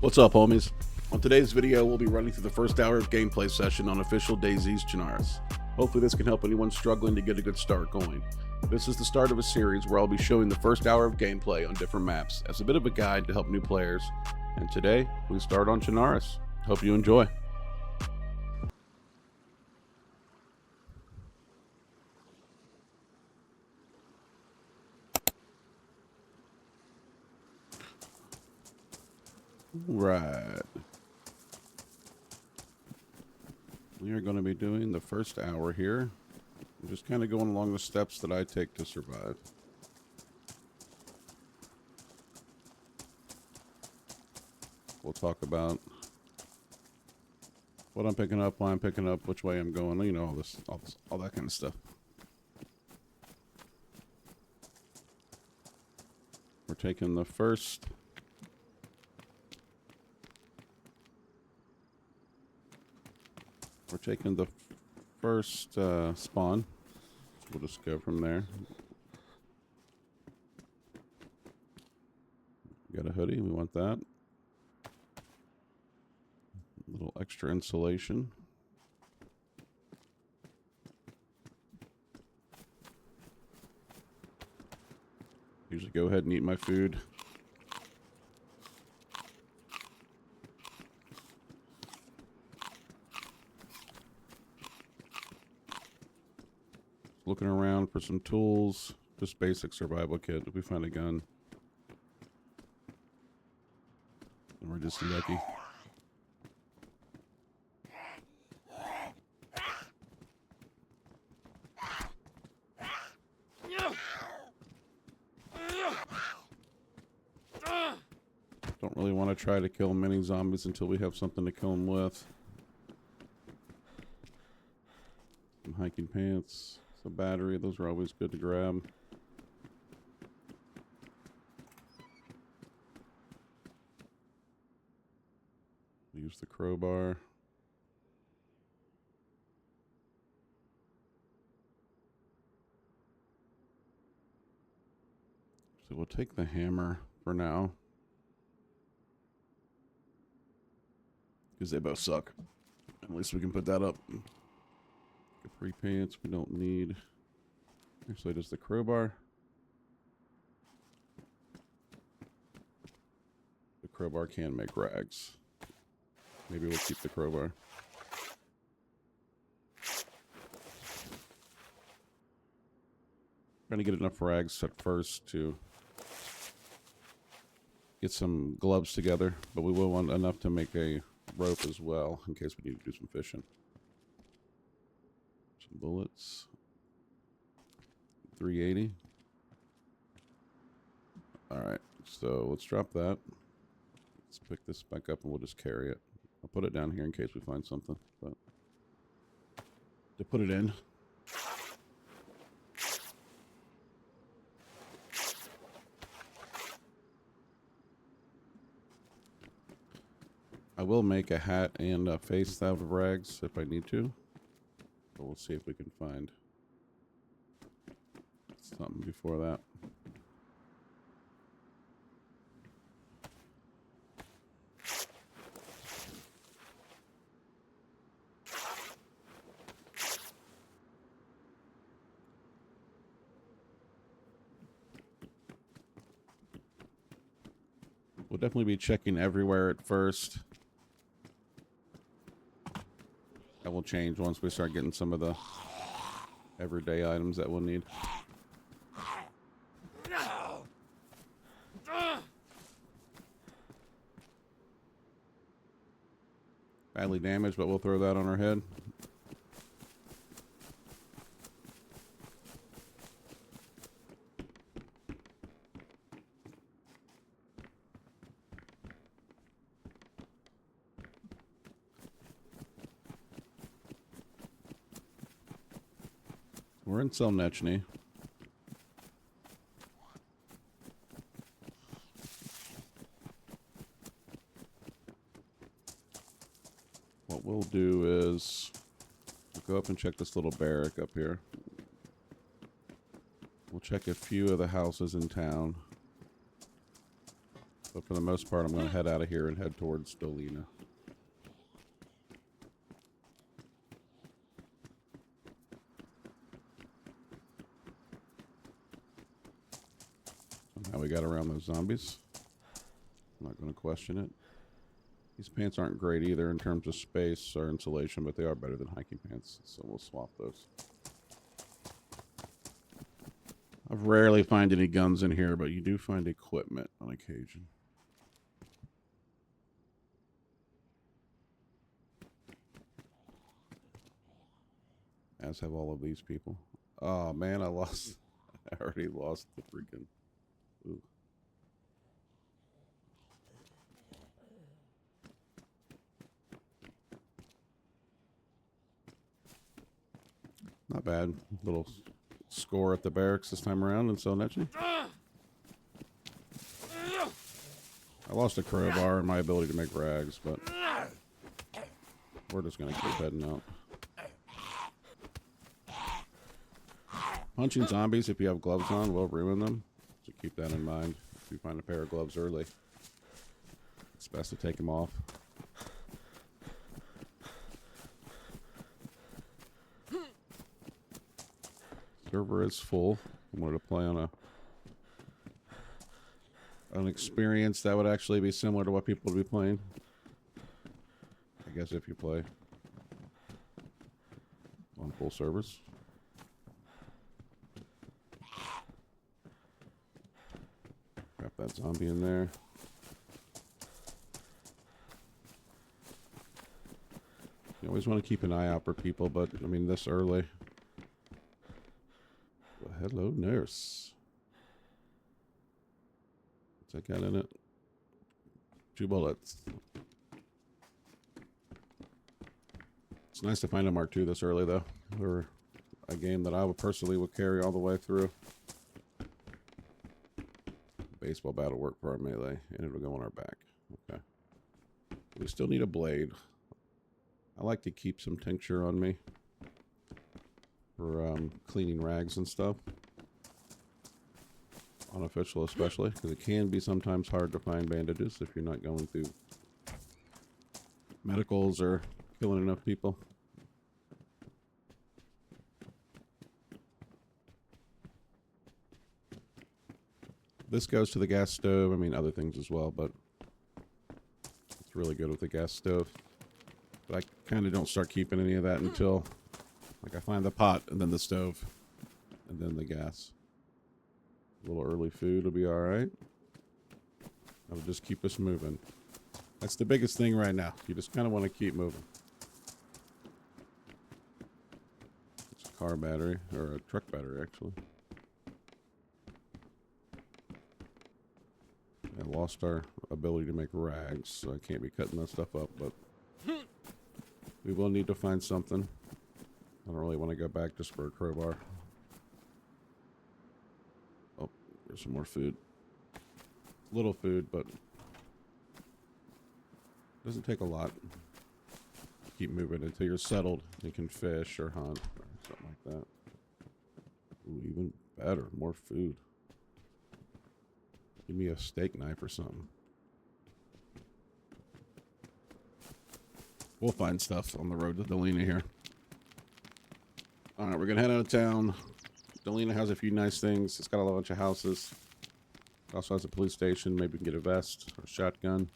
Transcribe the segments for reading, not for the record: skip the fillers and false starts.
What's up, homies? On today's video, we'll be running through the first hour of gameplay session on official DayZ's Chernarus. Hopefully this can help anyone struggling to get a good start going. This is the start of a series where I'll be showing the first hour of gameplay on different maps as a bit of a guide to help new players. And today, we start on Chernarus. Hope you enjoy. Right. We are going to be doing the first hour here. I'm just kind of going along the steps that I take to survive. We'll talk about what I'm picking up, why I'm picking up, which way I'm going, you know, all that kind of stuff. We're taking the first spawn. We'll just go from there. Got a hoodie, we want that. A little extra insulation. Usually go ahead and eat my food. Looking around for some tools, just basic survival kit. If we find a gun, and we're just lucky. Don't really want to try to kill many zombies until we have something to kill them with. Some hiking pants. The battery, those are always good to grab. Use the crowbar. So we'll take the hammer for now, because they both suck. At least we can put that up. Capri pants we don't need. Actually, just the crowbar. The crowbar can make rags. Maybe we'll keep the crowbar. Trying to get enough rags at first to get some gloves together, but we will want enough to make a rope as well in case we need to do some fishing. Bullets. 380. Alright, so let's drop that. Let's pick this back up and we'll just carry it. I'll put it down here in case we find something, but to put it in. I will make a hat and a face out of rags if I need to. But we'll see if we can find something before that. We'll definitely be checking everywhere at first. That will change once we start getting some of the everyday items that we'll need. Badly damaged, but we'll throw that on our head. We're in Selnechny. What we'll do is we'll go up and check this little barrack up here. We'll check a few of the houses in town. But for the most part, I'm going to head out of here and head towards Dolina. Somehow we got around those zombies. I'm not going to question it. These pants aren't great either in terms of space or insulation, but they are better than hiking pants, so we'll swap those. I rarely find any guns in here, but you do find equipment on occasion. As have all of these people. Oh man, I already lost the freaking... Ooh. Not bad. Little score at the barracks this time around in Sonetchi. I lost a crowbar and my ability to make rags, but we're just going to keep heading out. Punching zombies, if you have gloves on, will ruin them. So keep that in mind. If you find a pair of gloves early, it's best to take them off. Server is full. I wanted to play on an experience that would actually be similar to what people would be playing. I guess if you play on full servers. Got that zombie in there. You always want to keep an eye out for people, but I mean this early. Hello, nurse. What's that got in it? 2 bullets. It's nice to find a Mark II this early, though. Or a game that I would personally carry all the way through. Baseball bat will work for our melee, and it'll go on our back. Okay. We still need a blade. I like to keep some tincture on me for cleaning rags and stuff. Unofficial especially, because it can be sometimes hard to find bandages if you're not going through medicals or killing enough people. This goes to the gas stove. I mean, other things as well, but it's really good with the gas stove. But I kind of don't start keeping any of that until, like, I find the pot and then the stove and then the gas. A little early food will be all right. That'll just keep us moving. That's the biggest thing right now. You just kind of want to keep moving. It's a car battery, or a truck battery, actually. I lost our ability to make rags, so I can't be cutting that stuff up, but we will need to find something. I don't really want to go back just for a crowbar. Oh, there's some more food. Little food, but doesn't take a lot. Keep moving until you're settled. You can fish or hunt or something like that. Ooh, even better, more food. Give me a steak knife or something. We'll find stuff on the road to Dolina here. Alright, we're gonna head out of town. Dolina has a few nice things. It's got a bunch of houses. It also has a police station. Maybe we can get a vest or a shotgun.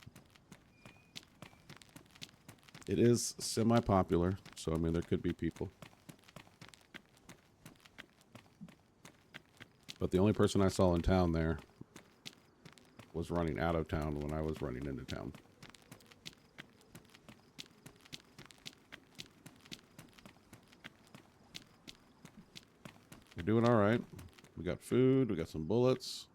It is semi-popular, so I mean there could be people. But the only person I saw in town there was running out of town when I was running into town. We're doing all right. We got food. We got some bullets.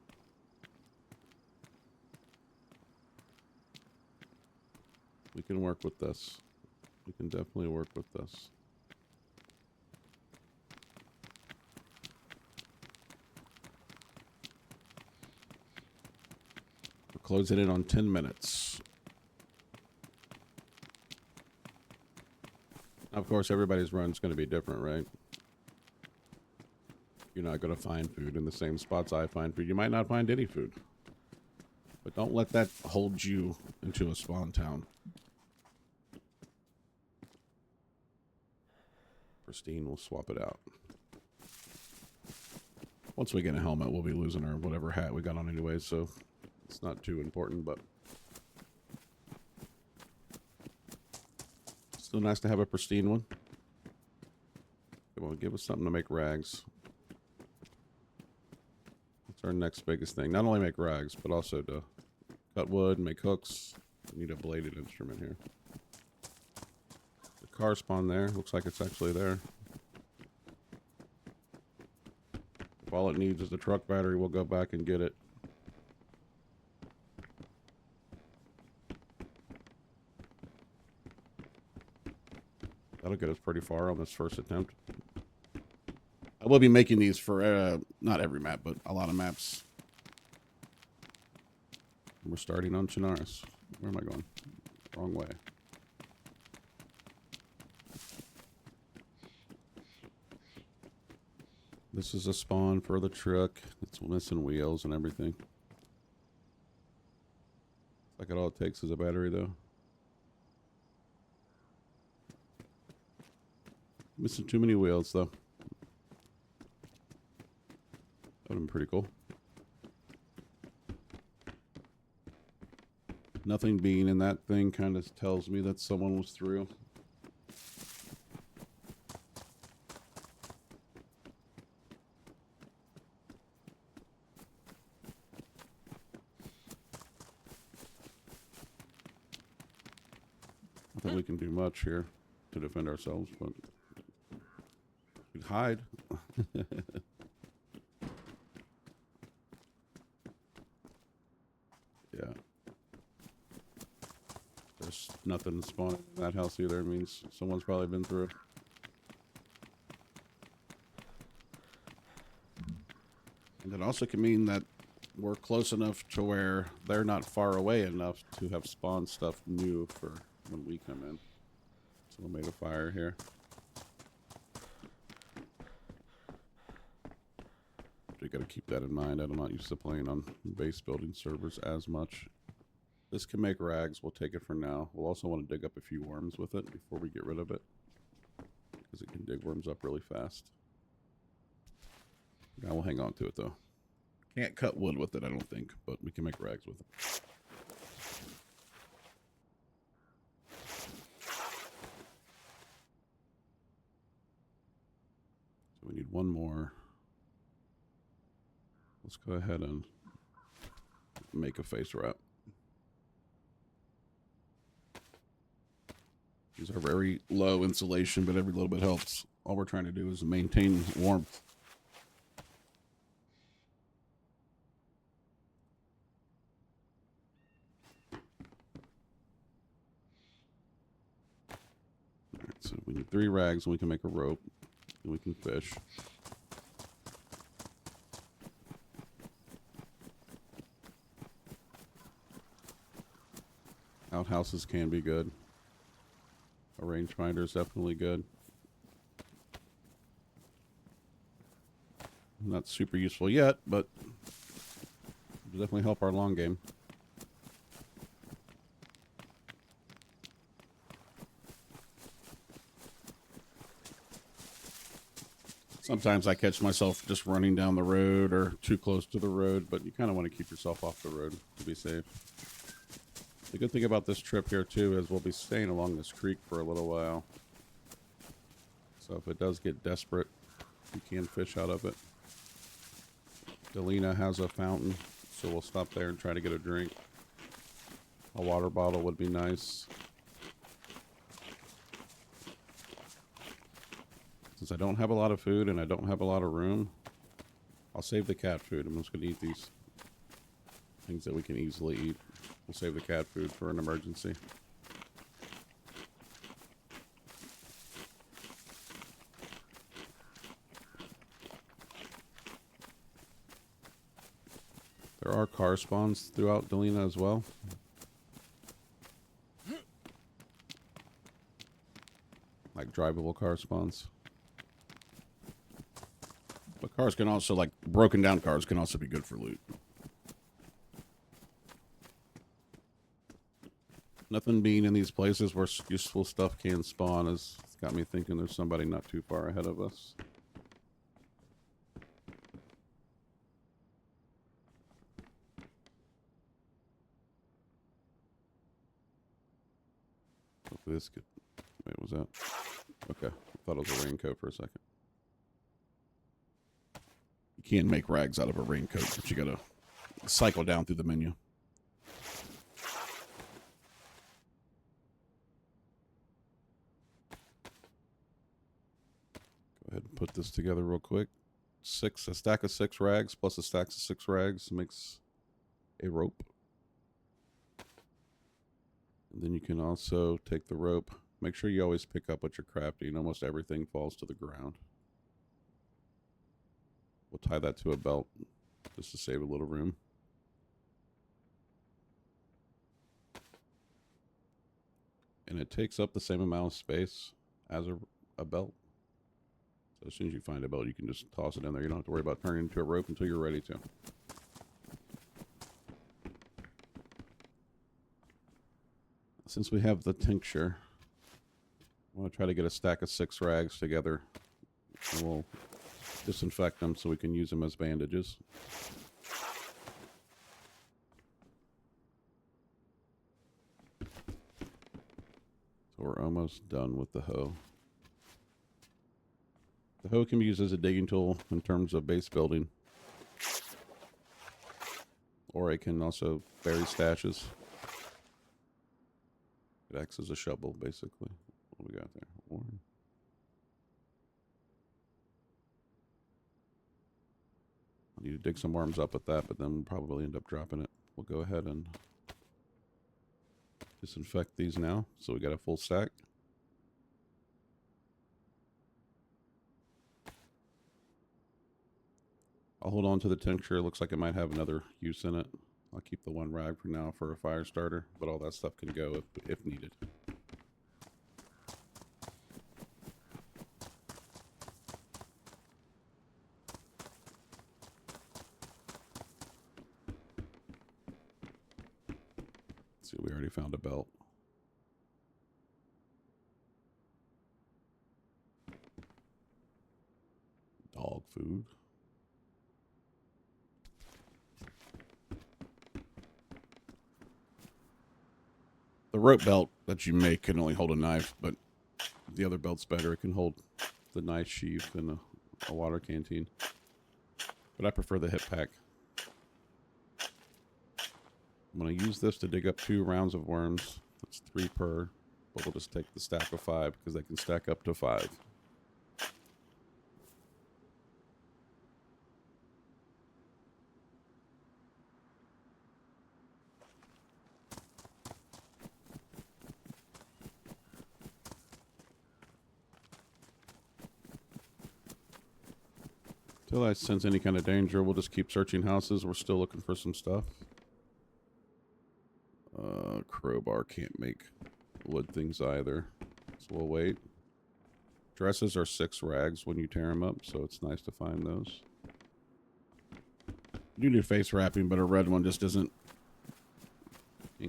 We can work with this. We can definitely work with this. We're closing in on 10 minutes. Of course, everybody's run's going to be different, right? You're not going to find food in the same spots I find food. You might not find any food. But don't let that hold you into a spawn town. Pristine, we'll swap it out. Once we get a helmet, we'll be losing our whatever hat we got on anyway, so it's not too important, but still nice to have a pristine one. Come on, give us something to make rags. That's our next biggest thing. Not only make rags, but also to cut wood, make hooks. We need a bladed instrument here. The car spawn there. Looks like it's actually there. If all it needs is the truck battery, we'll go back and get it. That'll get us pretty far on this first attempt. I will be making these for, not every map, but a lot of maps. We're starting on Chernarus. Where am I going? Wrong way. This is a spawn for the truck. It's missing wheels and everything. Like all it takes is a battery, though. Missing too many wheels, though. That would have been pretty cool. Nothing being in that thing kind of tells me that someone was through. I think we can do much here to defend ourselves, but we could hide. Yeah. There's nothing spawning in that house either. It means someone's probably been through. And it also can mean that we're close enough to where they're not far away enough to have spawned stuff new for when we come in. So we made a fire here. You got to keep that in mind. I'm not used to playing on base building servers as much. This can make rags. We'll take it for now. We'll also want to dig up a few worms with it before we get rid of it, because it can dig worms up really fast. Now we'll hang on to it though. Can't cut wood with it, I don't think, but we can make rags with it. So we need one more. Let's go ahead and make a face wrap. These are very low insulation, but every little bit helps. All we're trying to do is maintain warmth. All right, so we need 3 rags and we can make a rope and we can fish. Outhouses can be good. A rangefinder is definitely good. Not super useful yet, but it'll definitely help our long game. Sometimes I catch myself just running down the road or too close to the road, but you kind of want to keep yourself off the road to be safe. The good thing about this trip here, too, is we'll be staying along this creek for a little while. So if it does get desperate, you can fish out of it. Delina has a fountain, so we'll stop there and try to get a drink. A water bottle would be nice. Since I don't have a lot of food and I don't have a lot of room, I'll save the cat food. I'm just going to eat these things that we can easily eat. We'll save the cat food for an emergency. There are car spawns throughout Delina as well. Like drivable car spawns. But cars can also, like broken down cars can also be good for loot. Nothing being in these places where useful stuff can spawn has got me thinking there's somebody not too far ahead of us. Hopefully this could... Wait, what was that? Okay, I thought it was a raincoat for a second. You can't make rags out of a raincoat, but you gotta cycle down through the menu. Go ahead and put this together real quick. A stack of 6 rags plus a stack of 6 rags makes a rope. And then you can also take the rope. Make sure you always pick up what you're crafting. Almost everything falls to the ground. We'll tie that to a belt just to save a little room. And it takes up the same amount of space as a belt. So as soon as you find a belt, you can just toss it in there. You don't have to worry about turning it into a rope until you're ready to. Since we have the tincture, I want to try to get a stack of 6 rags together. And we'll disinfect them so we can use them as bandages. So we're almost done with the hoe. The hoe can be used as a digging tool in terms of base building. Or it can also bury stashes. It acts as a shovel, basically. What do we got there? I need to dig some worms up with that, but then we'll probably end up dropping it. We'll go ahead and disinfect these now, so we got a full stack. I'll hold on to the tincture. It looks like it might have another use in it. I'll keep the 1 rag for now for a fire starter, but all that stuff can go if needed. Let's see, we already found a belt. Dog food. The rope belt that you make can only hold a knife, but the other belt's better. It can hold the knife sheath and a water canteen. But I prefer the hip pack. I'm going to use this to dig up 2 rounds of worms. That's 3 per. But we'll just take the stack of 5 because they can stack up to 5. Until I sense any kind of danger, we'll just keep searching houses. We're still looking for some stuff. Crowbar can't make wood things either, so we'll wait. Dresses are 6 rags when you tear them up, so it's nice to find those. I do need face wrapping, but a red one just ain't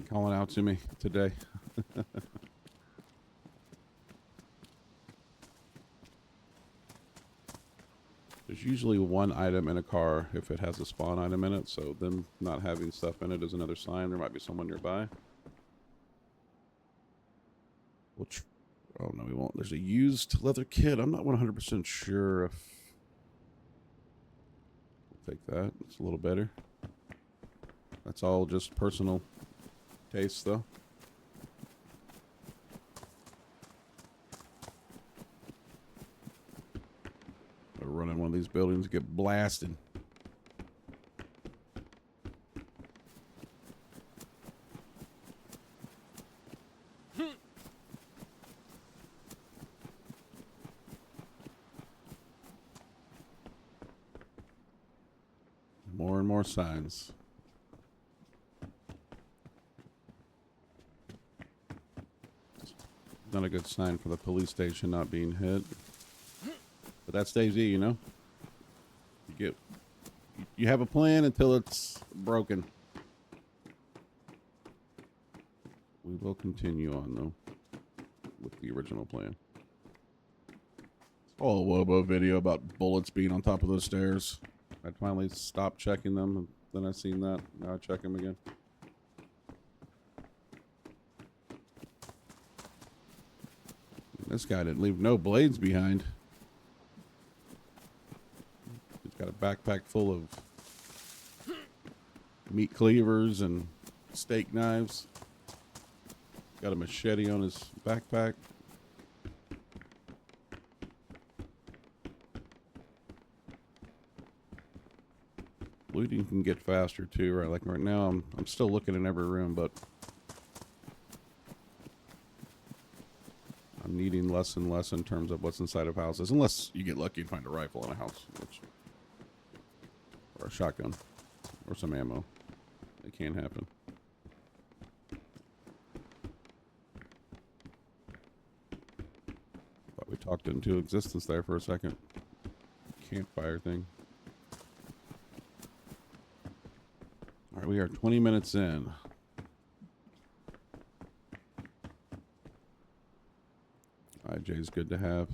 calling out to me today. There's usually 1 item in a car if it has a spawn item in it, so them not having stuff in it is another sign there might be someone nearby. Oh no, we won't. There's a used leather kit. I'm not 100% sure if... We'll take that. It's a little better. That's all just personal taste, though. I'll run in one of these buildings and get blasted. More and more signs. Not a good sign for the police station not being hit. But that's DayZ, you know? You have a plan until it's broken. We will continue on, though, with the original plan. Oh, a Wobo video about bullets being on top of those stairs. I finally stopped checking them, and then I seen that. Now I check them again. This guy didn't leave no blades behind. He's got a backpack full of meat cleavers and steak knives. Got a machete on his backpack. Looting can get faster too, right? Like right now, I'm still looking in every room, but I'm needing less and less in terms of what's inside of houses, unless you get lucky and find a rifle in a house, or a shotgun, or some ammo. It can happen. Thought we talked into existence there for a second. Campfire thing. All right, we are 20 minutes in. IJ's good to have.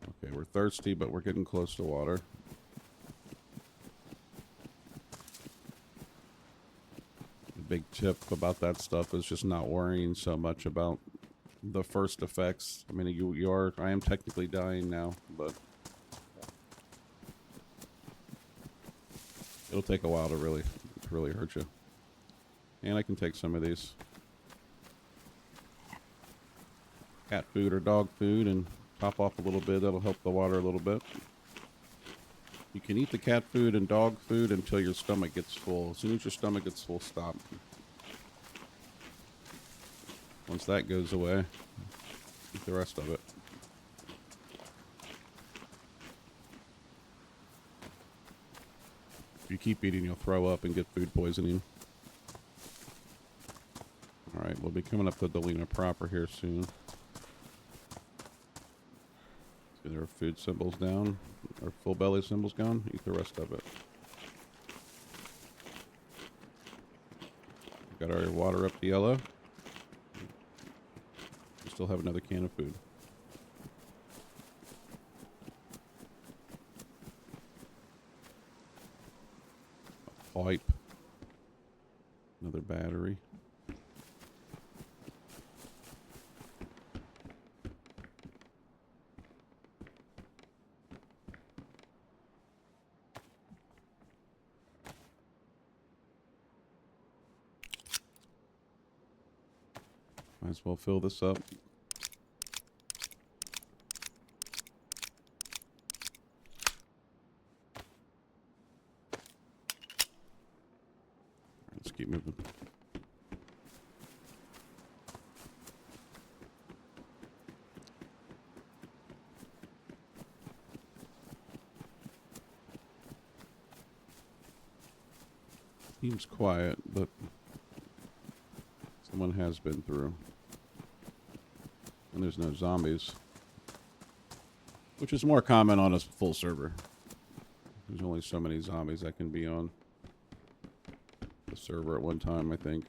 Okay, we're thirsty, but we're getting close to water. The big tip about that stuff is just not worrying so much about the first effects. I mean, I am technically dying now, but it'll take a while to really hurt you. And I can take some of these cat food or dog food and top off a little bit. That'll help the water a little bit. You can eat the cat food and dog food until your stomach gets full. As soon as your stomach gets full, stop. Once that goes away, eat the rest of it. If you keep eating, you'll throw up and get food poisoning. Alright, we'll be coming up to Delina proper here soon. Get our food symbols down. Our full belly symbols gone. Eat the rest of it. Got our water up to yellow. We still have another can of food. A pipe. Another battery. Might as well fill this up. Let's keep moving. Seems quiet, but someone has been through. And there's no zombies, which is more common on a full server. There's only so many zombies that can be on the server at one time, I think.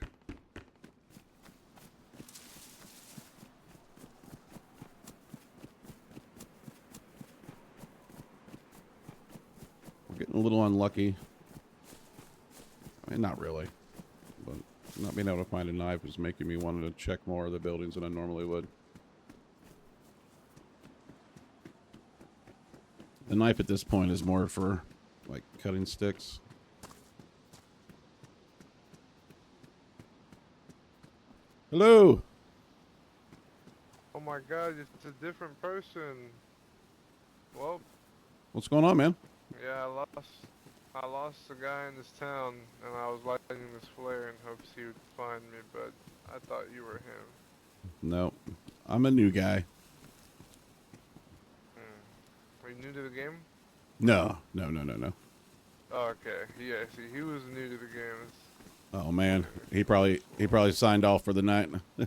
We're getting a little unlucky. I mean, not really, but not being able to find a knife is making me want to check more of the buildings than I normally would. The knife at this point is more for, like, cutting sticks. Hello! Oh my god, it's a different person. Well, What's going on, man? yeah, I lost a guy in this town, and I was lighting this flare in hopes he would find me, but I thought you were him. No, I'm a new guy. Are you new to the game? No. Oh, okay. Yeah, see, he was new to the game. Oh man, he probably signed off for the night. I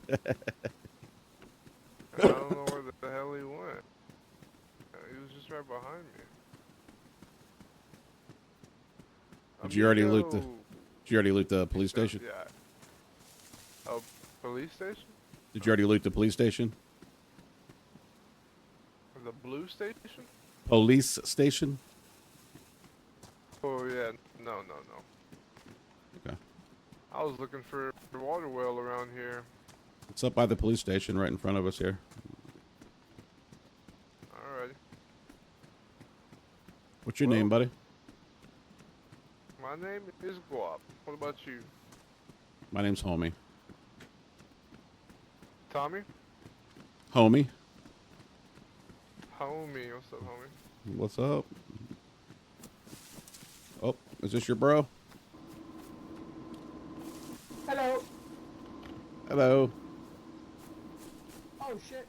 don't know where the hell he went. He was just right behind me. Did you already loot the police station? Yeah. Oh, Police station? Did you already loot the police station? The blue station? Police station? Oh yeah, no. Okay. I was looking for a water well around here. It's up by the police station right in front of us here. Alrighty. What's your name, buddy? My name is Guap. What about you? My name's Homie. Tommy? Homie? Homie. What's up, homie? What's up? Oh, is this your bro? Hello. Hello. Oh shit.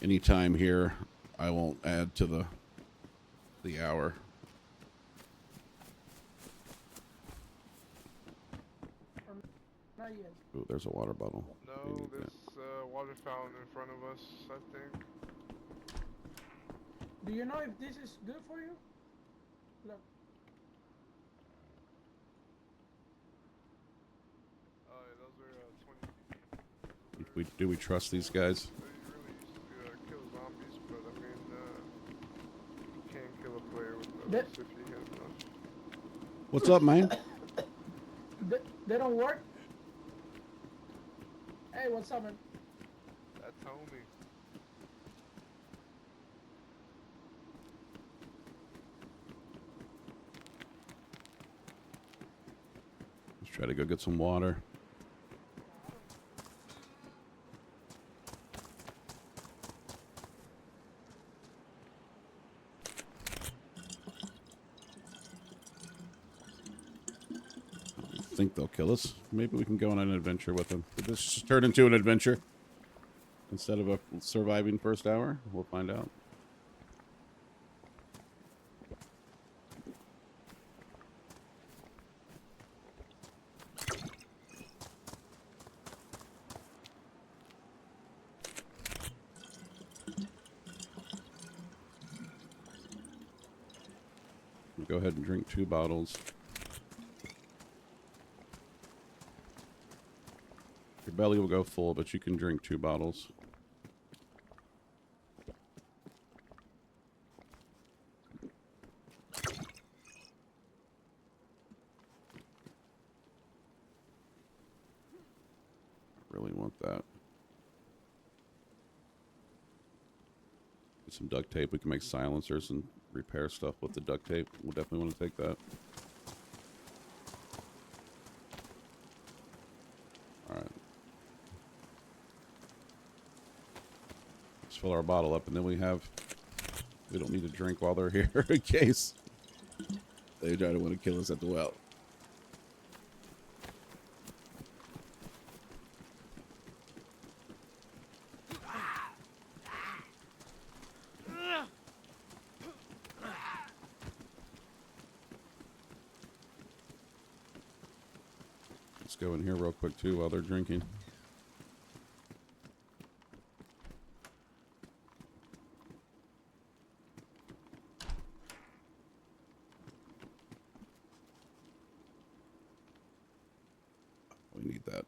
Anytime here, I won't add to the hour. Not yet. Ooh, there's a water bottle. We No, need this that. water fountain in front of us, I think. Do you know if this is good for you? Look. Oh, yeah, those are 20. Do we trust these guys? They really kill zombies, but I mean, you can kill a player with those if you hit enough. What's up, man? They don't work? Hey, what's up, man? That's homie. Let's try to go get some water. I think they'll kill us. Maybe we can go on an adventure with them. Did this just turn into an adventure instead of a surviving first hour? We'll find out. Go ahead and drink 2 bottles. Your belly will go full, but you can drink 2 bottles. Really want that. Get some duct tape. We can make silencers and repair stuff with the duct tape. We'll definitely want to take that. Alright. Let's fill our bottle up, and then we don't need to drink while they're here in case they try to want to kill us at the well. Let's go in here real quick too while they're drinking. We need that.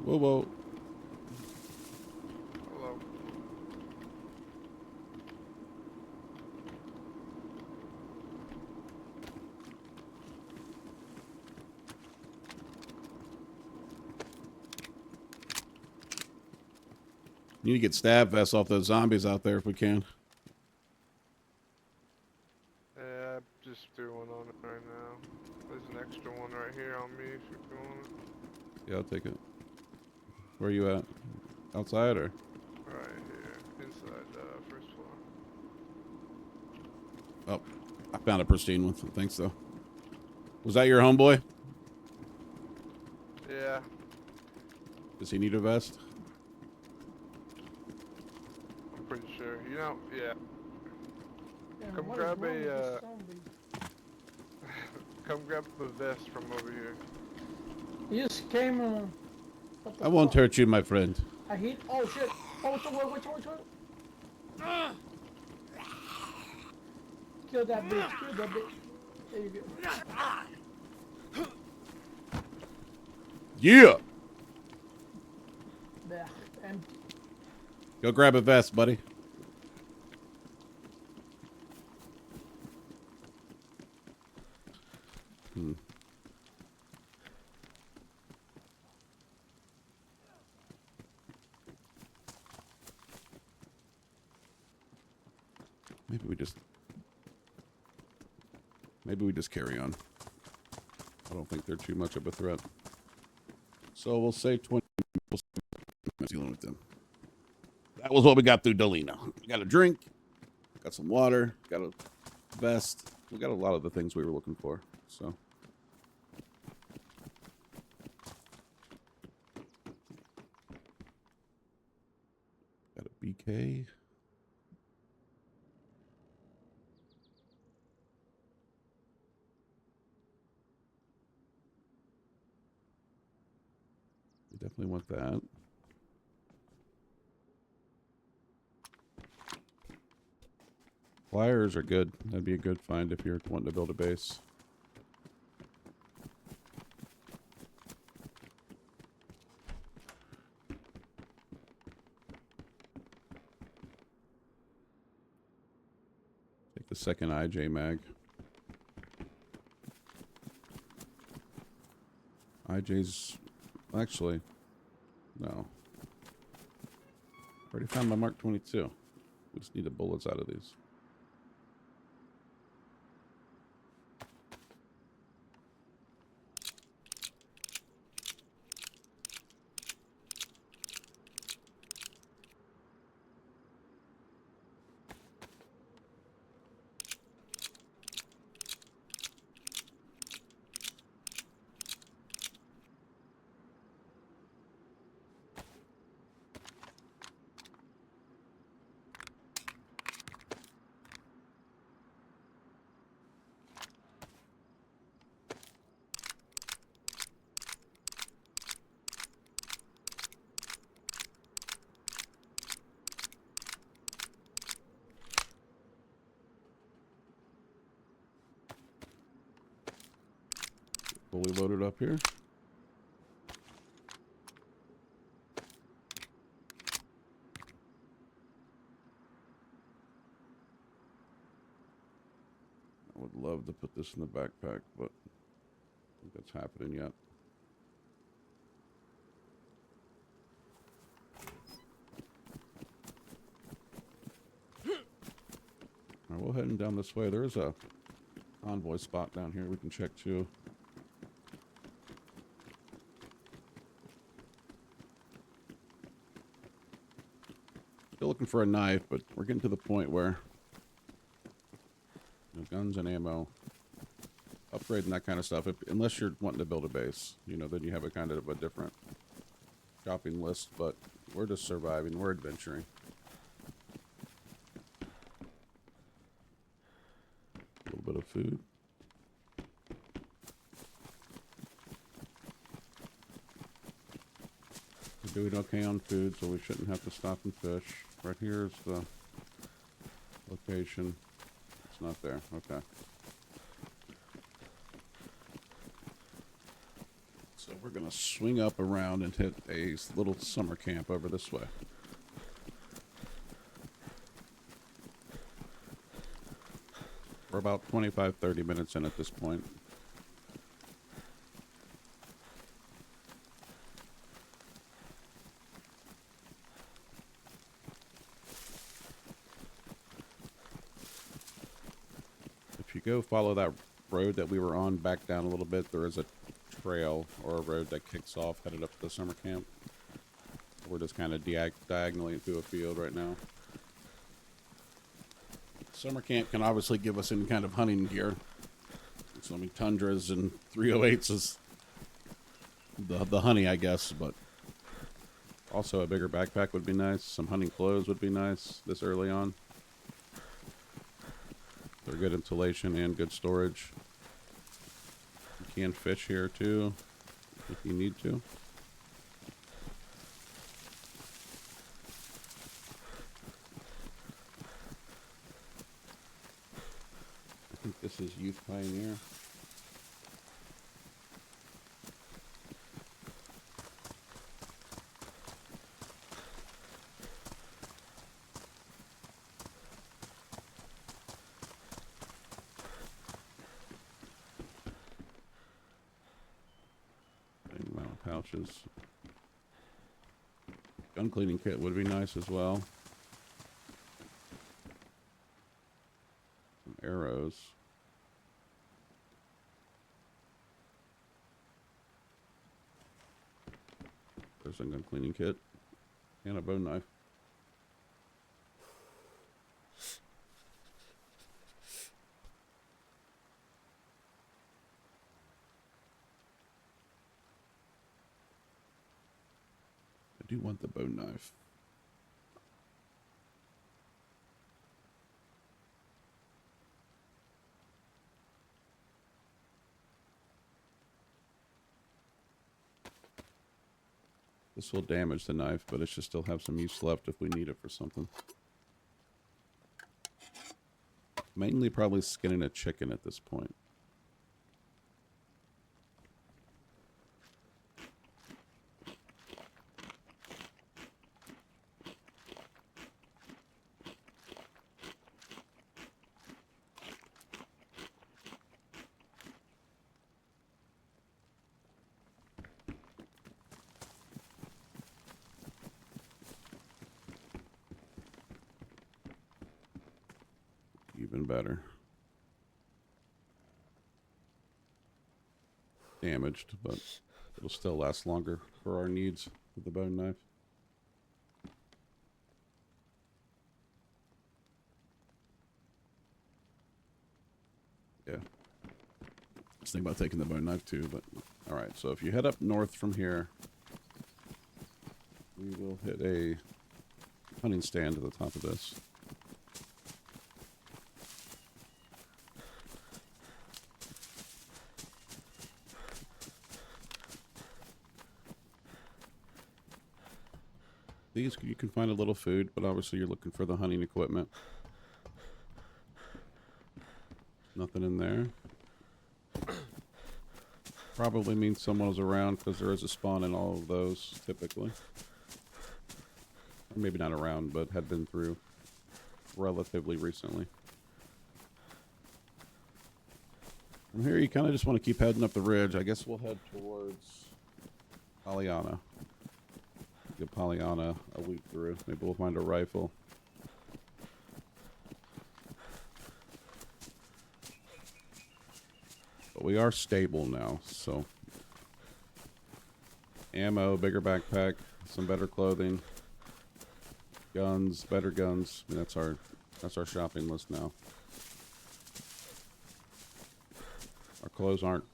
Whoa, whoa. Hello. Need to get stab vests off those zombies out there if we can. Yeah, just do one on it right now. There's an extra one right here on me if you want it. Yeah, I'll take it. Where are you at? Outside or? Right here, inside the first floor. Oh, I found a pristine one. Thanks, though. Was that your homeboy? Yeah. Does he need a vest? I'm pretty sure. You know, yeah. Damn, Come what is grab wrong with a, this zombie? Come grab the vest from over here. He just came. What the I won't fuck? hurt you, my friend. I hit. Oh shit! Oh, which one? Kill that bitch! Kill that bitch! There you go. Yeah! There, empty. Go grab a vest, buddy. Maybe we just carry on. I don't think they're too much of a threat. So we'll say 20 people dealing with them. That was what we got through Dolina. We got a drink, got some water, got a vest. We got a lot of the things we were looking for. So got a BK. We definitely want that. Pliers are good. That'd be a good find if you're wanting to build a base. Take the second IJ mag. IJ's actually no. Already found my Mark 22. We just need the bullets out of these. Fully loaded up here. I would love to put this in the backpack, but I think that's happening yet. All right, we're heading down this way. There's a convoy spot down here we can check too. Still looking for a knife, but we're getting to the point where guns and ammo, upgrading that kind of stuff. Unless you're wanting to build a base, then you have a kind of a different shopping list. But we're just surviving. We're adventuring. A little bit of food. We're doing okay on food, so we shouldn't have to stop and fish. Right here's the location. It's not there. Okay. So we're going to swing up around and hit a little summer camp over this way. We're about 25, 30 minutes in at this point. If you go follow that road that we were on back down a little bit, there is a trail or a road that kicks off headed up to the summer camp. We're just kind of diagonally through a field right now. Summer camp can obviously give us any kind of hunting gear. So, I mean, Tundras and 308s is the honey, I guess, but also a bigger backpack would be nice. Some hunting clothes would be nice this early on. They're good insulation and good storage. You can fish here too, if you need to. I think this is Youth Pioneer. Pouches. Gun cleaning kit would be nice as well. Some arrows. There's a gun cleaning kit and a bone knife. I do want the bone knife. This will damage the knife, but it should still have some use left if we need it for something. Mainly probably skinning a chicken at this point. Even better. Damaged, but it'll still last longer for our needs with the bone knife. Yeah. I was thinking about taking the bone knife too, but alright, so if you head up north from here, we will hit a hunting stand at the top of this. These, you can find a little food, but obviously you're looking for the hunting equipment. Nothing in there. Probably means someone was around because there is a spawn in all of those, typically. Or maybe not around, but had been through relatively recently. From here, you kind of just want to keep heading up the ridge. I guess we'll head towards Pollyanna. Get Pollyanna a week through. Maybe we'll find a rifle. But we are stable now, so ammo, bigger backpack, some better clothing, guns, better guns. I mean, that's our shopping list now. Our clothes aren't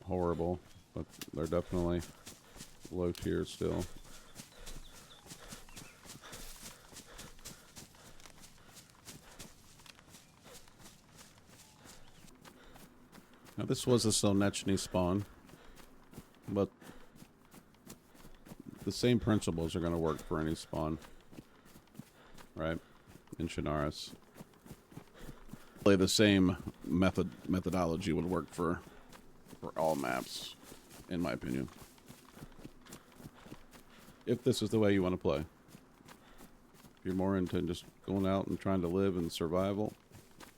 horrible, but they're definitely low tier still. Now this was a Sonechny spawn, but the same principles are going to work for any spawn, right? In Chernarus. The same methodology would work for all maps, in my opinion. If this is the way you want to play. If you're more into just going out and trying to live in survival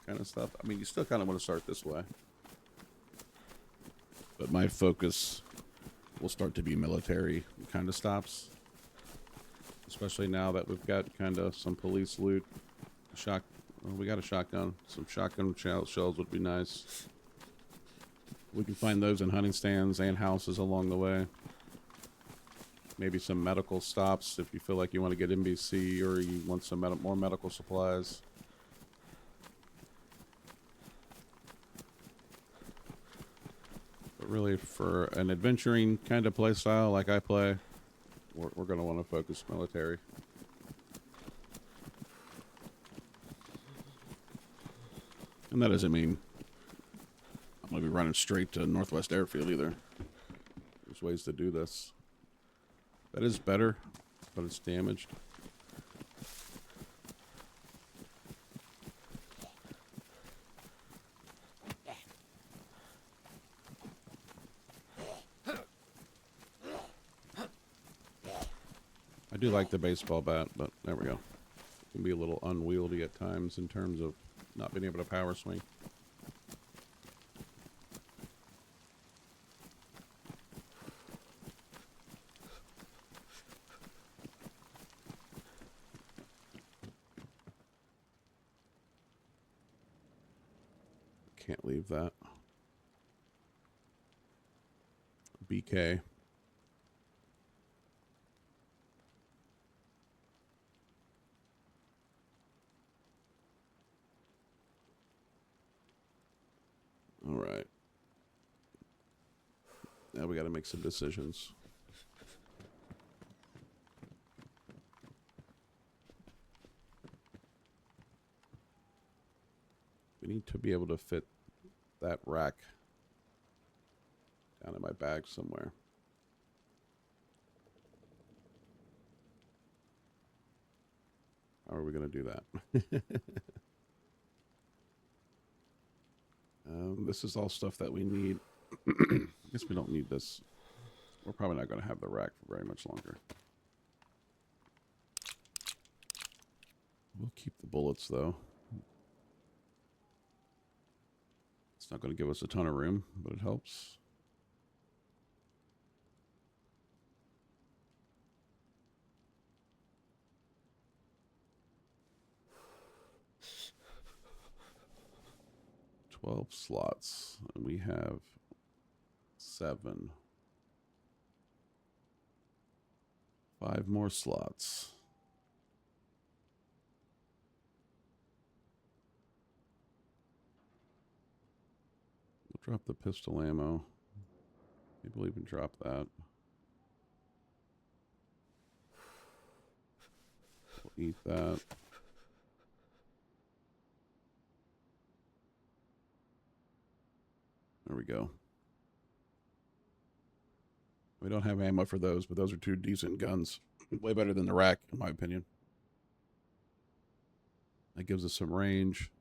kind of stuff, I mean, you still kind of want to start this way. But my focus will start to be military kind of stops. Especially now that we've got kind of some police loot. Well, we got a shotgun. Some shotgun shells would be nice. We can find those in hunting stands and houses along the way. Maybe some medical stops if you feel like you want to get NBC or you want some more medical supplies. But really, for an adventuring kind of play style like I play, we're going to want to focus military. And that doesn't mean I'm going to be running straight to Northwest Airfield either. There's ways to do this. That is better, but it's damaged. I do like the baseball bat, but there we go. It can be a little unwieldy at times in terms of not being able to power swing. Can't leave that. BK. All right. Now we got to make some decisions. We need to be able to fit that rack down in my bag somewhere. How are we going to do that? This is all stuff that we need. I guess we don't need this. We're probably not going to have the rack for very much longer. We'll keep the bullets, though. It's not going to give us a ton of room, but it helps. $12 slots, and we have 7. 5 more slots. We'll drop the pistol ammo. Maybe we'll even drop that. We'll eat that. There we go. We don't have ammo for those, but those are 2 decent guns. Way better than the rack, in my opinion. That gives us some range.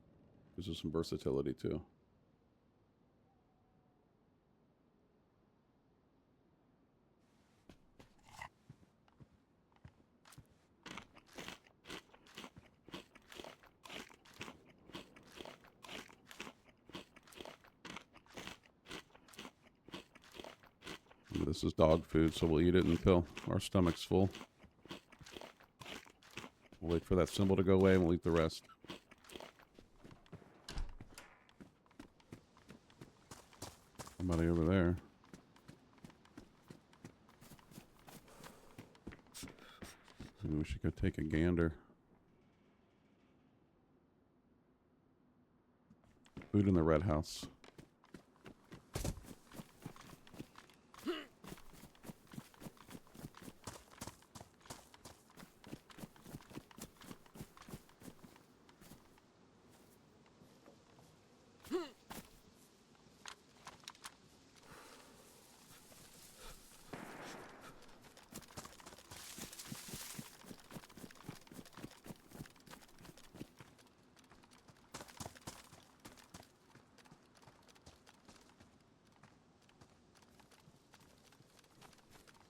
Gives us some versatility, too. This is dog food, so we'll eat it until our stomach's full. We'll wait for that symbol to go away and we'll eat the rest. Somebody over there. Maybe we should go take a gander. Food in the red house.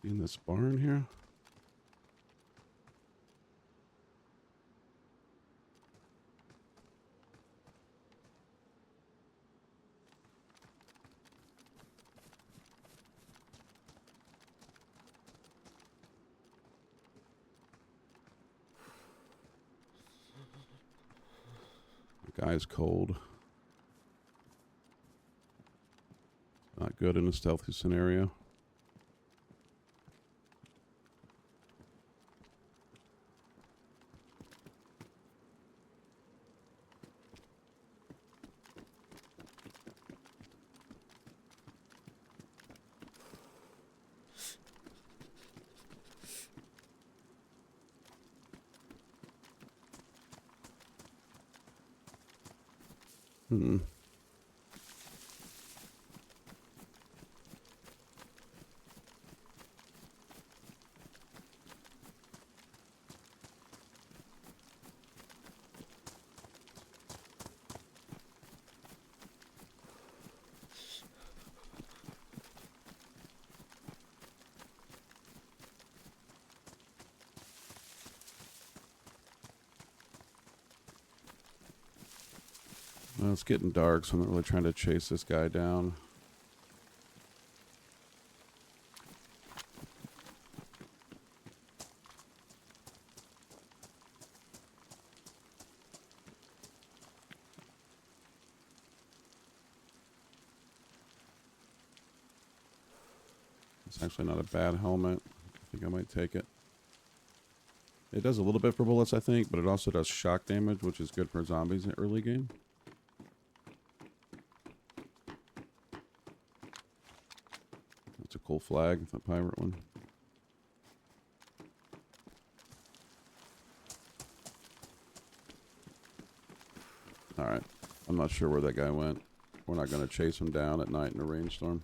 In this barn here. The guy's cold. Not good in a stealthy scenario. Hmm. Well, it's getting dark, so I'm not really trying to chase this guy down. It's actually not a bad helmet. I think I might take it. It does a little bit for bullets, I think, but it also does shock damage, which is good for zombies in early game. That's a cool flag, the pirate one. Alright, I'm not sure where that guy went. We're not going to chase him down at night in a rainstorm.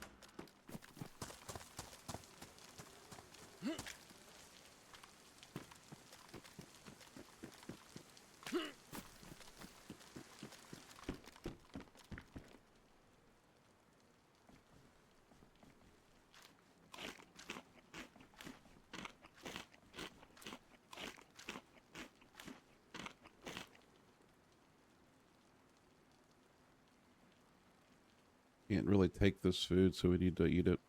Can't really take this food, so we need to eat it.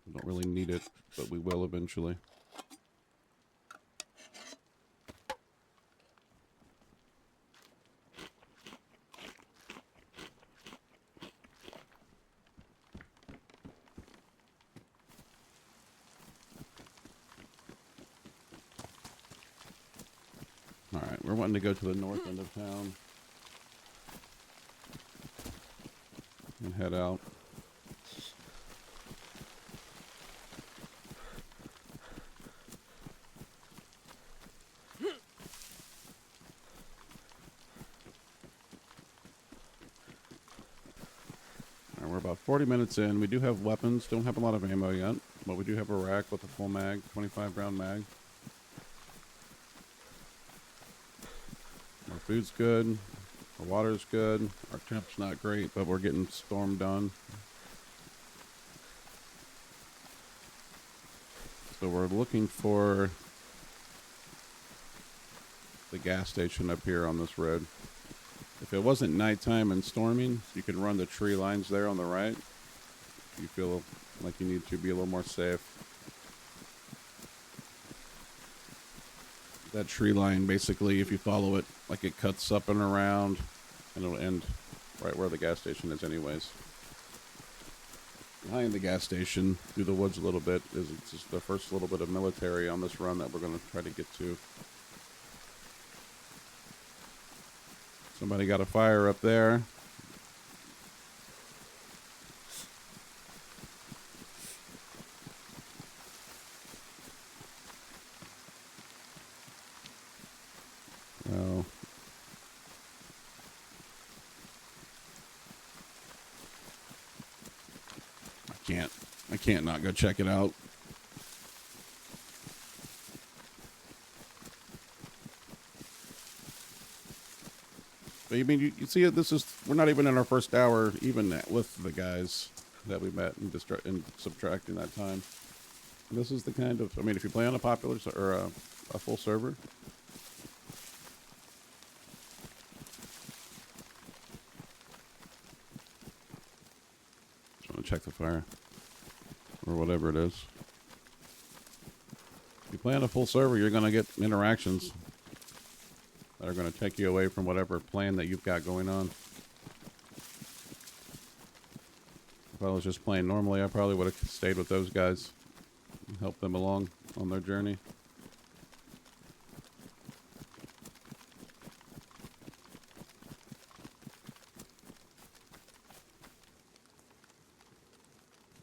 We don't really need it, but we will eventually. Alright, we're wanting to go to the north end of town. And head out. Alright, we're about 40 minutes in. We do have weapons, don't have a lot of ammo yet, but we do have a rack with a full mag, 25 round mag. Our food's good. Our water's good. Our temp's not great, but we're getting storm done. So we're looking for the gas station up here on this road. If it wasn't nighttime and storming, you can run the tree lines there on the right. You feel like you need to be a little more safe. That tree line, basically, if you follow it, like it cuts up and around, and it'll end right where the gas station is anyways. Behind the gas station, through the woods a little bit, is just the first little bit of military on this run that we're going to try to get to. Somebody got a fire up there. Oh. I can't not go check it out. But you mean, you see it, we're not even in our first hour, even with the guys that we met and subtracting that time. And this is the kind of, I mean, if you play on a popular, or a full server, just want to check the fire. Or whatever it is. If you play on a full server, you're going to get interactions that are going to take you away from whatever plan that you've got going on. If I was just playing normally, I probably would have stayed with those guys and helped them along on their journey.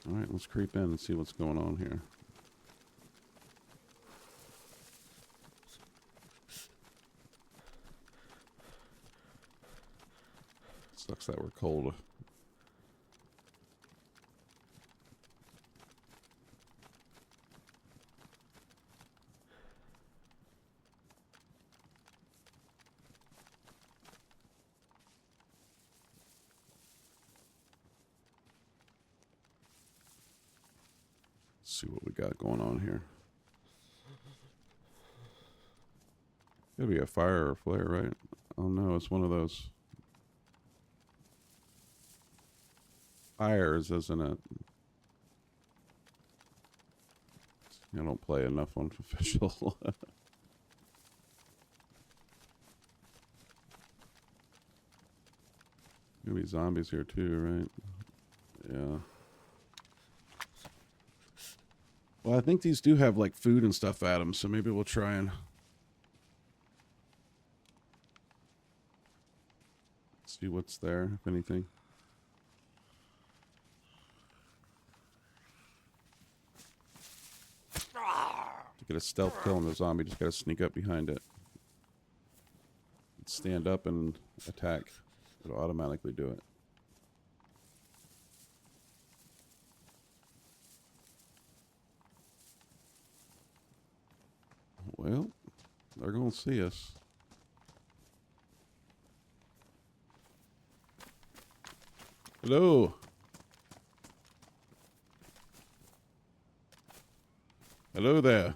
Alright, let's creep in and see what's going on here. Sucks that we're cold. Let's see what we got going on here. Could be a fire or a flare, right? Oh no, it's one of those fires, isn't it? I don't play enough on official. Gonna be zombies here too, right? Yeah. Well, I think these do have like food and stuff at them, so maybe we'll try and see what's there, if anything. To get a stealth kill on the zombie, just gotta sneak up behind it. Stand up and attack. It'll automatically do it. Well, they're gonna see us. Hello. Hello there.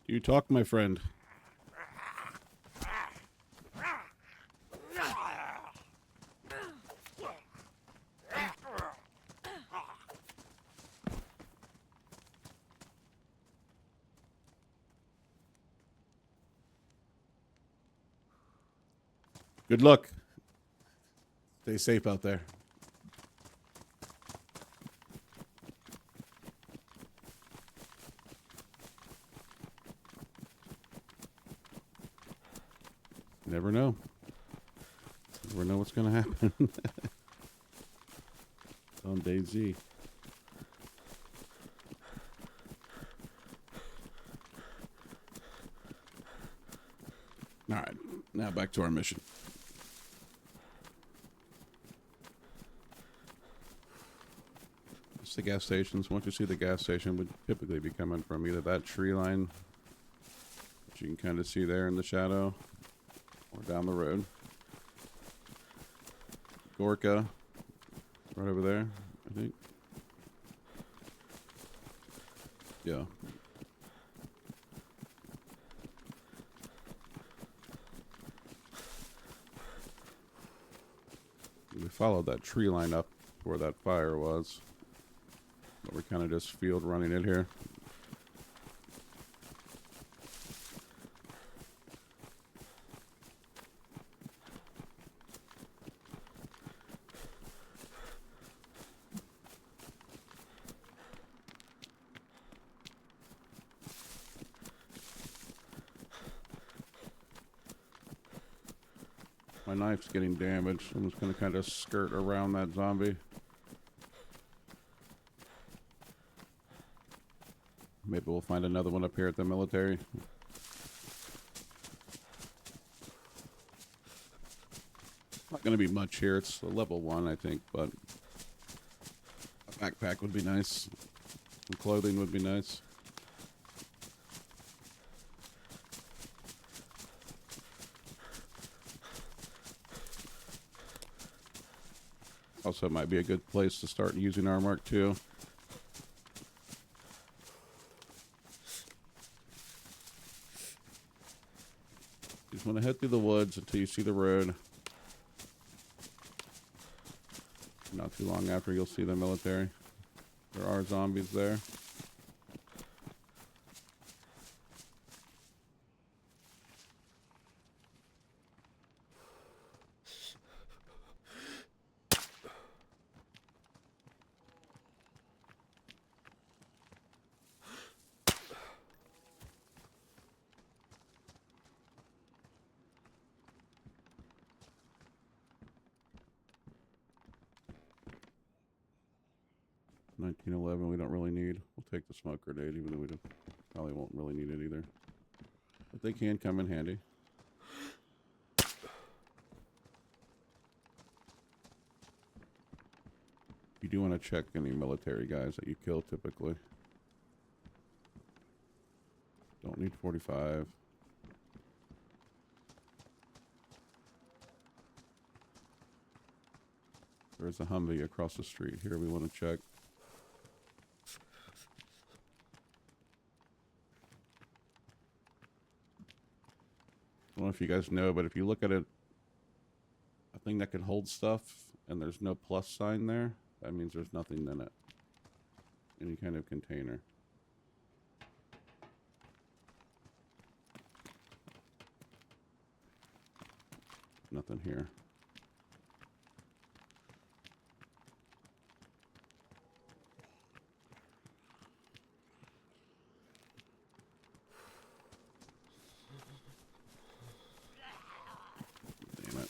You talk, my friend. Good luck. Stay safe out there. Never know. Never know what's going to happen. On DayZ. All right, now back to our mission. It's the gas stations. Once you see the gas station, would typically be coming from either that tree line, which you can kind of see there in the shadow, or down the road. Gorka, right over there, I think. Yeah. We followed that tree line up where that fire was. But we're kind of just field running it here. My knife's getting damaged. I'm just going to kind of skirt around that zombie. Maybe we'll find another one up here at the military. Not going to be much here. It's a level 1, I think, but a backpack would be nice. Some clothing would be nice. Also, it might be a good place to start using our Mark II. You just want to head through the woods until you see the road. Not too long after, you'll see the military. There are zombies there. $1911 we don't really need. We'll take the smoke grenade, even though we probably won't really need it either. But they can come in handy. You do want to check any military guys that you kill typically. Don't need 45. There's a Humvee across the street here we want to check. I don't know if you guys know, but if you look at it, a thing that can hold stuff and there's no plus sign there, that means there's nothing in it. Any kind of container. Nothing here. Damn it.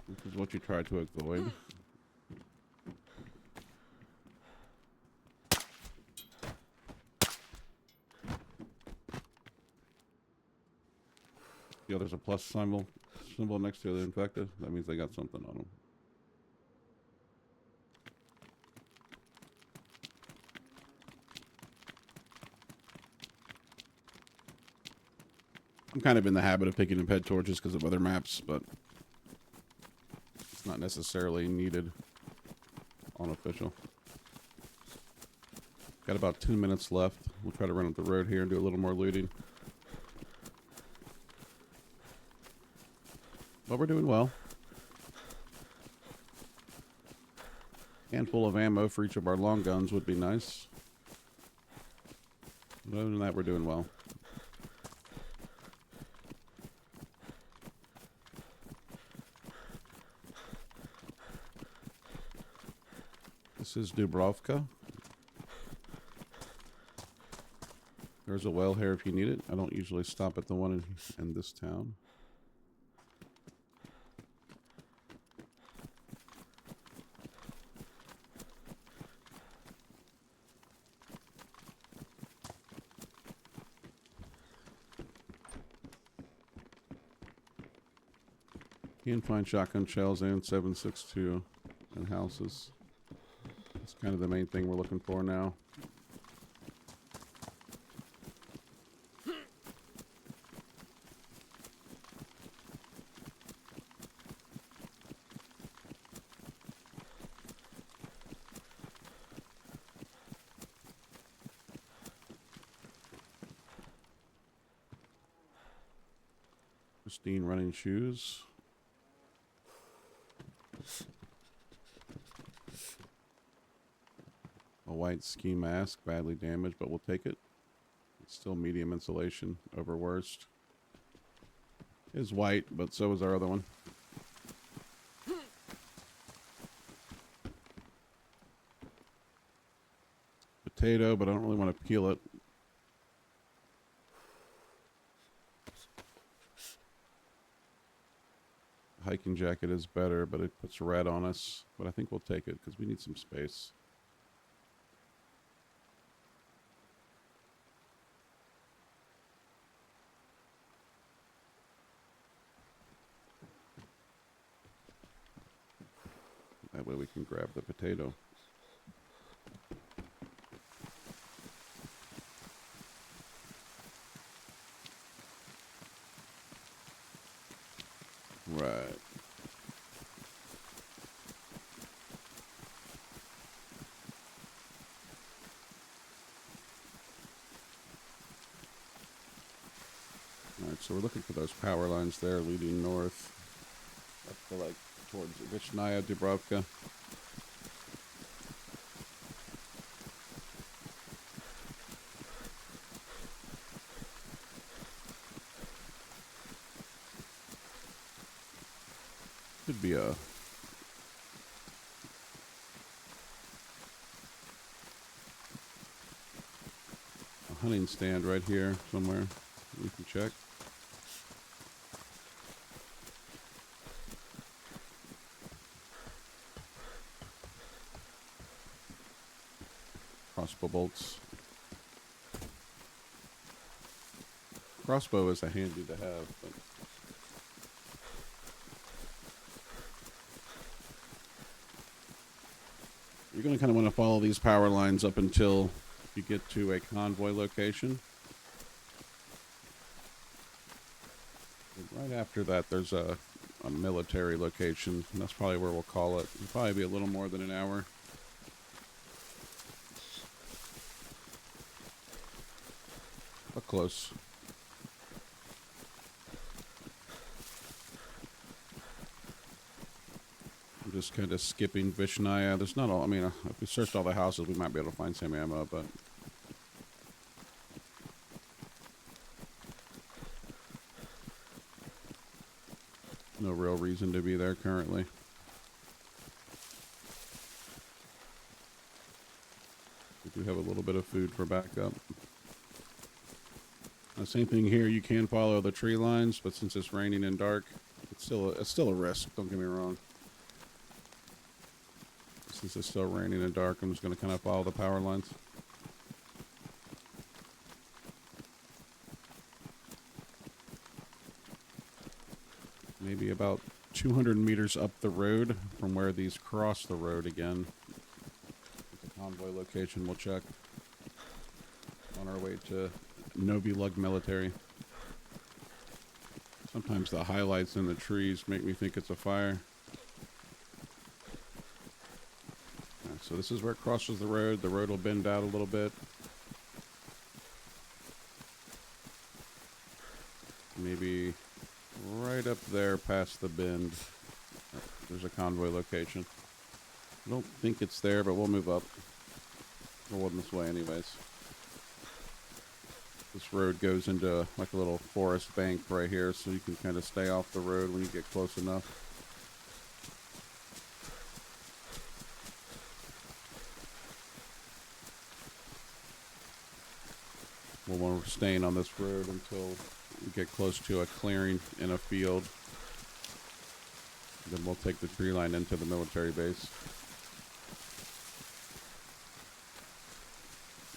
This is what you try to avoid. Yeah, there's a plus symbol next to the infected. That means they got something on them. I'm kind of in the habit of picking up head torches because of other maps, but it's not necessarily needed on official. Got about 2 minutes left. We'll try to run up the road here and do a little more looting. But we're doing well. Handful of ammo for each of our long guns would be nice. But other than that, we're doing well. This is Dubrovka. There's a well here if you need it. I don't usually stop at the one in this town. You can find shotgun shells and 7.62 in houses. That's kind of the main thing we're looking for now. Pristine running shoes. A white ski mask, badly damaged, but we'll take it. It's still medium insulation over worst. It is white, but so is our other one. Potato, but I don't really want to peel it. Hiking jacket is better, but it puts red on us. But I think we'll take it because we need some space. That way we can grab the potato. Right. Alright, so we're looking for those power lines there leading north. Up to like towards Vishnaya, Dubrovka. Could be a hunting stand right here somewhere. We can check. Crossbow bolts. Crossbow is a handy to have, but you're going to kind of want to follow these power lines up until you get to a convoy location. And right after that, there's a military location, and that's probably where we'll call it. It'll probably be a little more than an hour. But close. I'm just kind of skipping Vishnaya. There's not all, I mean, if we searched all the houses, we might be able to find some ammo, but no real reason to be there currently. We do have a little bit of food for backup. Same thing here. You can follow the tree lines, but since it's raining and dark, it's still a risk. Don't get me wrong. Since it's still raining and dark, I'm just going to kind of follow the power lines. Maybe about 200 meters up the road from where these cross the road again. It's a convoy location we'll check on our way to Novi Lug Military. Sometimes the highlights in the trees make me think it's a fire. Right, so this is where it crosses the road. The road will bend out a little bit. Maybe right up there past the bend, there's a convoy location. I don't think it's there, but we'll move up. We're going this way anyways. This road goes into like a little forest bank right here, so you can kind of stay off the road when you get close enough. Well, we're staying on this road until we get close to a clearing in a field. Then we'll take the tree line into the military base.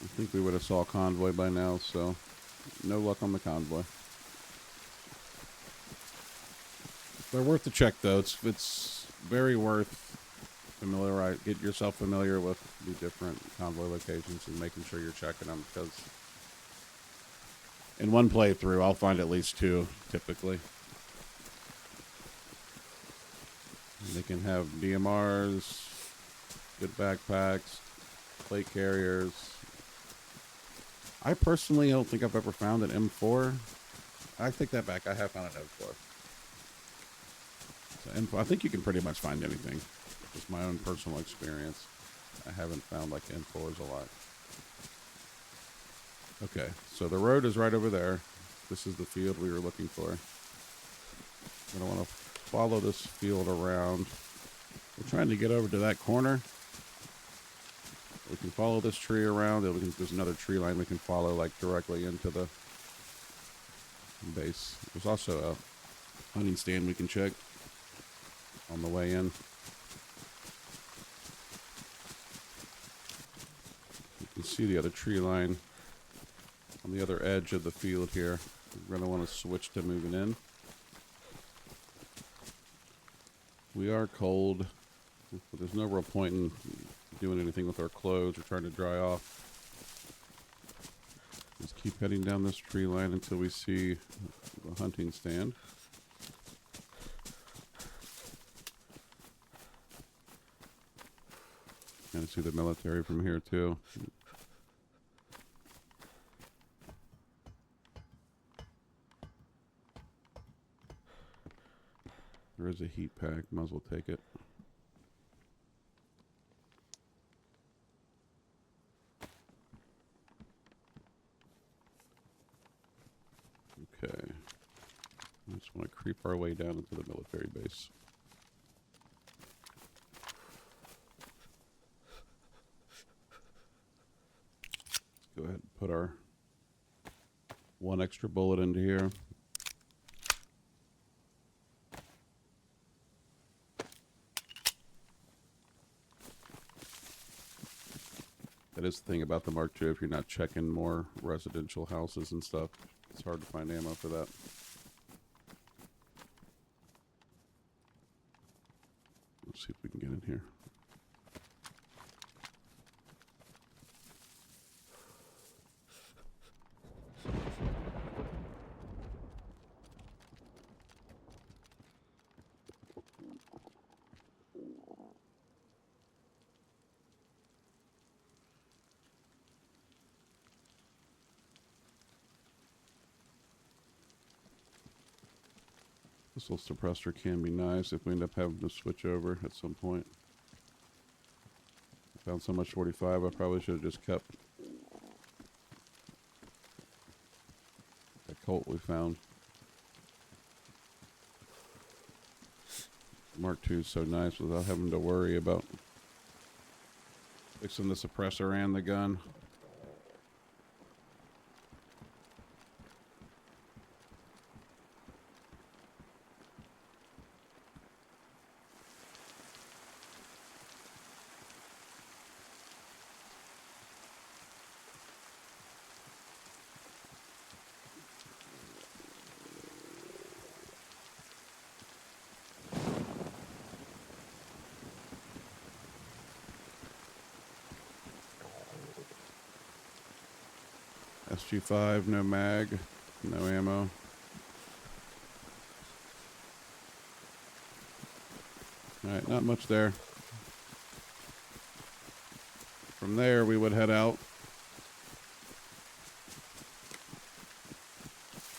I think we would have saw a convoy by now, so no luck on the convoy. They're worth the check, though. It's very worth get yourself familiar with the different convoy locations and making sure you're checking them, because in one playthrough, I'll find at least two, typically. And they can have DMRs, good backpacks, plate carriers. I personally don't think I've ever found an M4. I take that back. I have found an M4. So M4, I think you can pretty much find anything. Just my own personal experience. I haven't found like M4s a lot. Okay, so the road is right over there. This is the field we were looking for. We're going to want to follow this field around. We're trying to get over to that corner. We can follow this tree around. There's another tree line we can follow like directly into the base. There's also a hunting stand we can check on the way in. You can see the other tree line on the other edge of the field here. We're going to want to switch to moving in. We are cold. But there's no real point in doing anything with our clothes or trying to dry off. Just keep heading down this tree line until we see the hunting stand. Kind of see the military from here too. There is a heat pack, might as well take it. Okay. I just want to creep our way down into the military base. Let's go ahead and put our one extra bullet into here. That is the thing about the Mark II. If you're not checking more residential houses and stuff, it's hard to find ammo for that. Let's see if we can get in here. This little suppressor can be nice if we end up having to switch over at some point. I found so much 45, I probably should have just kept that Colt we found. Mark II is so nice without having to worry about fixing the suppressor and the gun. SG5, no mag, no ammo. Alright, not much there. From there, we would head out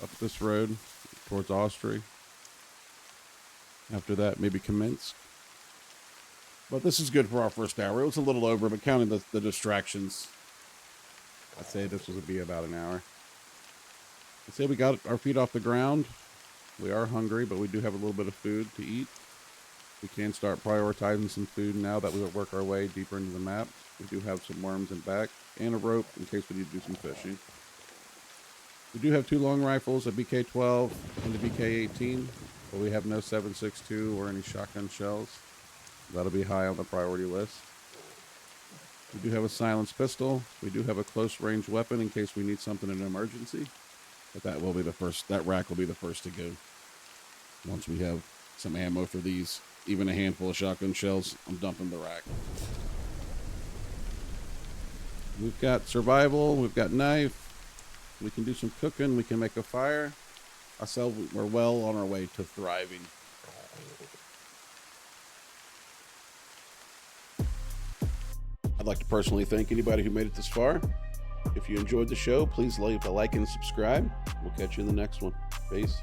up this road towards Austria. After that, maybe Commence. But this is good for our first hour. It was a little over, but counting the distractions, I'd say this would be about an hour. I'd say we got our feet off the ground. We are hungry, but we do have a little bit of food to eat. We can start prioritizing some food now that we will work our way deeper into the map. We do have some worms in back and a rope in case we need to do some fishing. We do have 2 long rifles, a BK-12 and a BK-18, but we have no 7.62 or any shotgun shells. That'll be high on the priority list. We do have a silenced pistol. We do have a close range weapon in case we need something in an emergency. But that will be the first, that rack will be the first to go. Once we have some ammo for these, even a handful of shotgun shells, I'm dumping the rack. We've got survival, we've got knife, we can do some cooking, we can make a fire. Ourselves, we're well on our way to thriving. I'd like to personally thank anybody who made it this far. If you enjoyed the show, please leave a like and subscribe. We'll catch you in the next one. Peace.